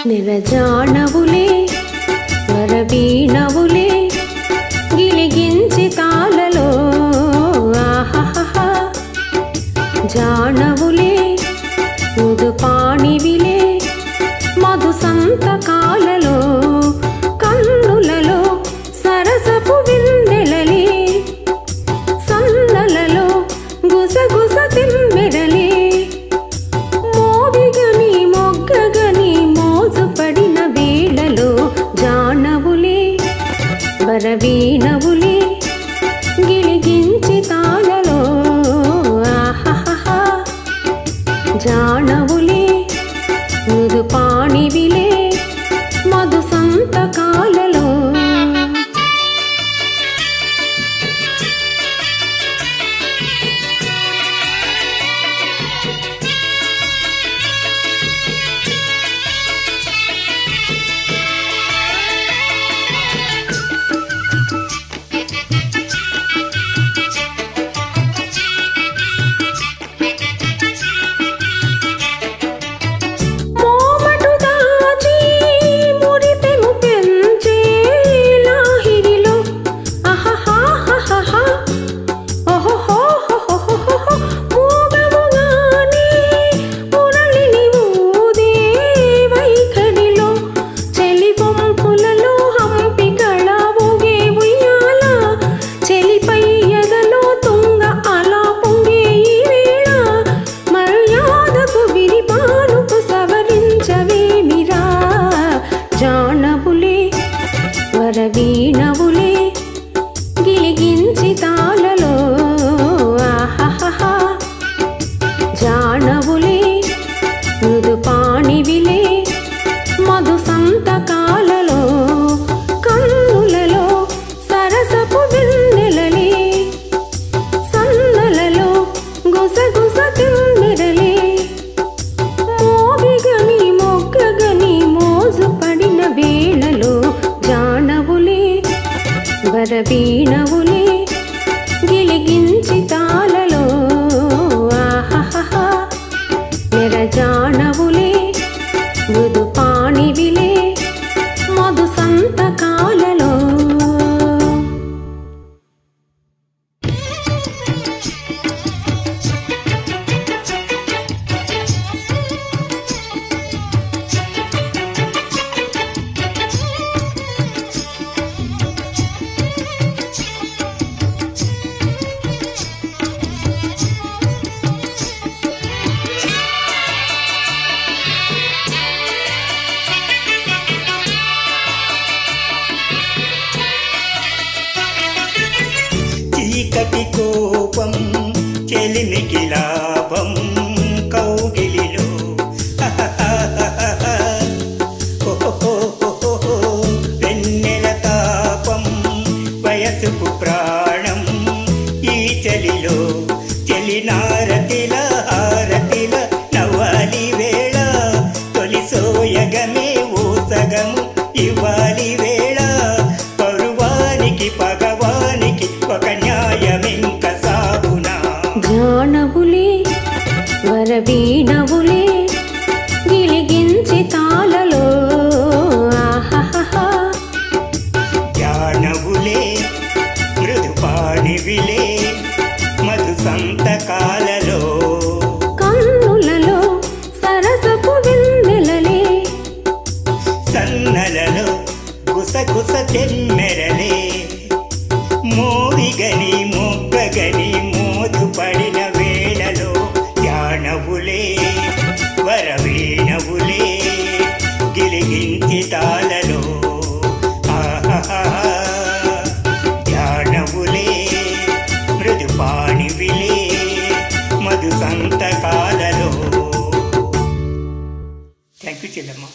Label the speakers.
Speaker 1: నిరజానవులే వరవీణవులే గిలిగించి తాళలో ఆహహ జానవులే ముదుపాణివిలే మధు సంతకాలలో కన్నులలో సరసపు విందెలలే సందలలో గుసగుస తిమ్మెరలే మోవిగని మొగ్గగని మోజుపడిన వేళలో జానవులే వరవీణవులే గిలిగించి తాళలో ఆహహ జానవులే మృదుపాణివిలే మధు సంతకాలలో వరవీణవులే గిలిగించి తాళలో ఆహహ జానవులే మృదుపాణివిలే మధు సంతకాలలో కన్నులలో సరసపు విందెలలే సన్నలలో గుసగుస తిమ్మెరలే మోవిగని మొగ్గగని మోజుపడిన వేళలో జానవులే వరవీణవులే గిలిగించి తాళలో ఆహహ నిరజానవులే మృదుపాణివిలే మధు సంతకాలలో
Speaker 2: చీకటి కోపం చెలిమికి లాభం కౌగిలిలో వెన్నెల తాపం వయసుకు ప్రాణం ఈ చలిలో చెలినారతిల హారతిల నవ్వాలి వేళ తొలి సోయగమే ఓ సగము ఇవ్వాలి వేళ పరువానికి పగవానికి ఒక న్యాయమింక సాగునా
Speaker 1: జానవులే వరవీణవులే గిలిగించి తాళలో ఆహహ
Speaker 2: జానవులే మృదుపాణివిలే మధు సంతకాలలో
Speaker 1: కన్నులలో సరసపు విందెలలే
Speaker 2: సన్నలలో గుసగుస తెమ్మెరలే మోవిగని మొగ్గగని మోదుపడిన వేళలో జానవులే వరవీణవులే గిలిగించి తాళలో ఆహహ జానవులే మృదుపాణివిలే మధు సంతకాలలో. Thank you Chellamma.